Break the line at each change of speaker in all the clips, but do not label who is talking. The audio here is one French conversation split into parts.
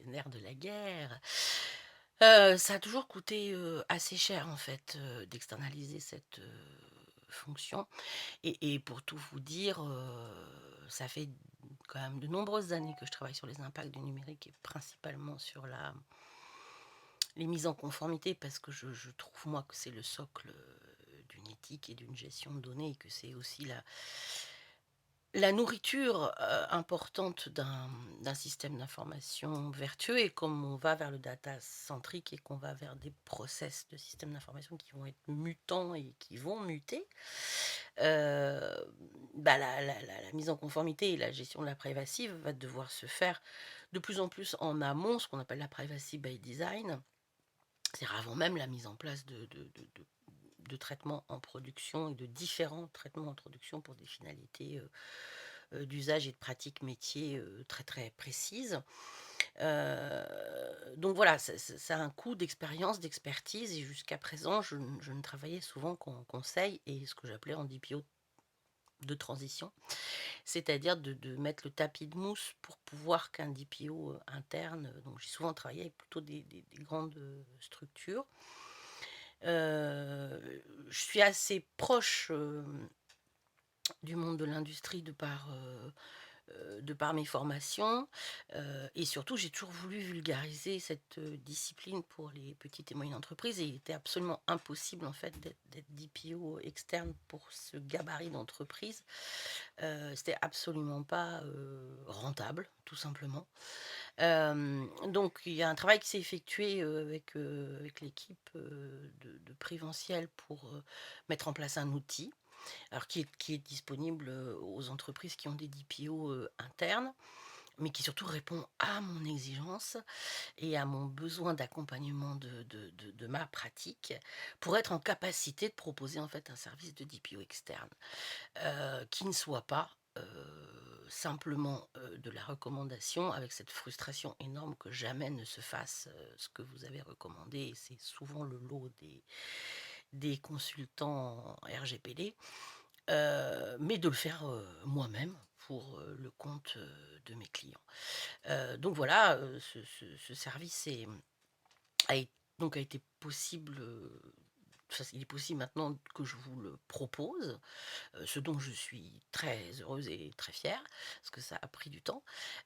nerfs de la guerre. Ça a toujours coûté, assez cher en fait, d'externaliser cette, fonction et pour tout vous dire, ça fait quand même de nombreuses années que je travaille sur les impacts du numérique et principalement sur la les mises en conformité parce que je trouve moi que c'est le socle, d'une éthique et d'une gestion de données et que c'est aussi la nourriture, importante d'un système d'information vertueux et comme on va vers le data centrique et qu'on va vers des process de systèmes d'information qui vont être mutants et qui vont muter, heu, bah, la mise en conformité et la gestion de la privacy va devoir se faire de plus en plus en amont, ce qu'on appelle la privacy by design. C'est-à-dire avant même la mise en place de traitements en production et de différents traitements en production pour des finalités, d'usage et de pratique métier, très, très précises. Donc voilà, ça a un coût d'expérience, d'expertise et jusqu'à présent, je ne travaillais souvent qu'en conseil et ce que j'appelais en DPO de transition. C'est-à-dire de mettre le tapis de mousse pour pouvoir qu'un DPO, interne, donc j'ai souvent travaillé avec plutôt des grandes, structures. Je suis assez proche, du monde de l'industrie de par mes formations, et surtout j'ai toujours voulu vulgariser cette, discipline pour les petites et moyennes entreprises et il était absolument impossible en fait d'être DPO externe pour ce gabarit d'entreprise. C'était absolument pas, rentable, tout simplement. Donc il y a un travail qui s'est effectué, avec l'équipe, de Priventiel pour, mettre en place un outil, alors qui est disponible, aux entreprises qui ont des DPO, internes, mais qui surtout répond à mon exigence et à mon besoin d'accompagnement de ma pratique, pour être en capacité de proposer en fait un service de DPO externe, qui ne soit pas, simplement, de la recommandation avec cette frustration énorme que jamais ne se fasse, ce que vous avez recommandé et c'est souvent le lot des consultants en RGPD, mais de le faire, moi-même pour, le compte, de mes clients. Donc voilà, ce service a é donc a été possible, enfin, il est possible maintenant que je vous le propose, ce dont je suis très heureuse et très fière, parce que ça a pris du temps.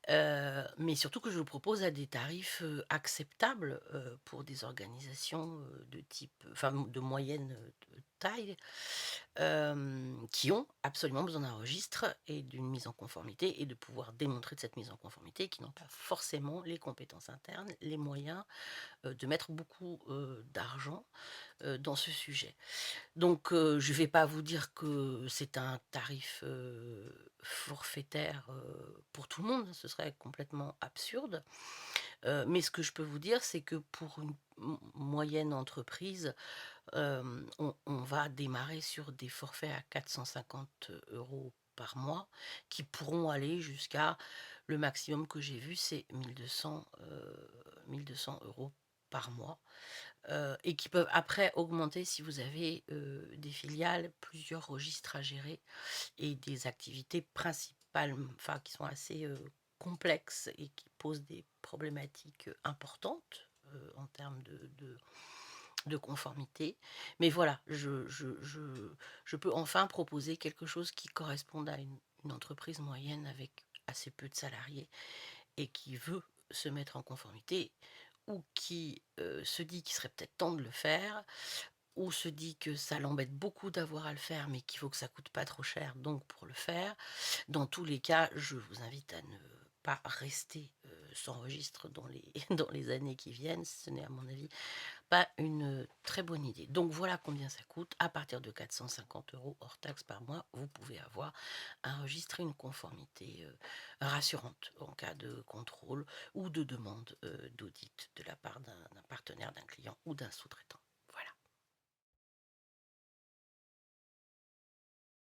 Mais surtout que je le propose à des tarifs, acceptables, pour des organisations, de type enfin, de moyenne, taille, qui ont absolument besoin d'un registre et d'une mise en conformité et de pouvoir démontrer de cette mise en conformité, qui n'ont pas forcément les compétences internes, les moyens, de mettre beaucoup, d'argent, dans ce sujet. Donc, je vais pas vous dire que c'est un tarif, forfaitaire, pour tout le monde, ce serait complètement absurde. Mais ce que je peux vous dire, c'est que pour une moyenne entreprise, on va démarrer sur des forfaits à 450 € par mois, qui pourront aller jusqu'à le maximum que j'ai vu, c'est 1 200 € par mois. Et qui peuvent après augmenter si vous avez, des filiales, plusieurs registres à gérer et des activités principales, enfin qui sont assez, complexes et qui posent des problématiques, importantes, en termes de conformité. Mais voilà, je peux enfin proposer quelque chose qui corresponde à une entreprise moyenne avec assez peu de salariés et qui veut se mettre en conformité ou qui, se dit qu'il serait peut-être temps de le faire, ou se dit que ça l'embête beaucoup d'avoir à le faire, mais qu'il faut que ça coûte pas trop cher, donc pour le faire. Dans tous les cas, je vous invite à ne pas rester, sans registre dans les dans les années qui viennent. Ce n'est à mon avis pas une, très bonne idée. Donc voilà combien ça coûte. À partir de 450 € hors taxes par mois, vous pouvez avoir un registre et une conformité, rassurante en cas de contrôle ou de demande, d'audit de la part d'un partenaire, d'un client ou d'un sous-traitant.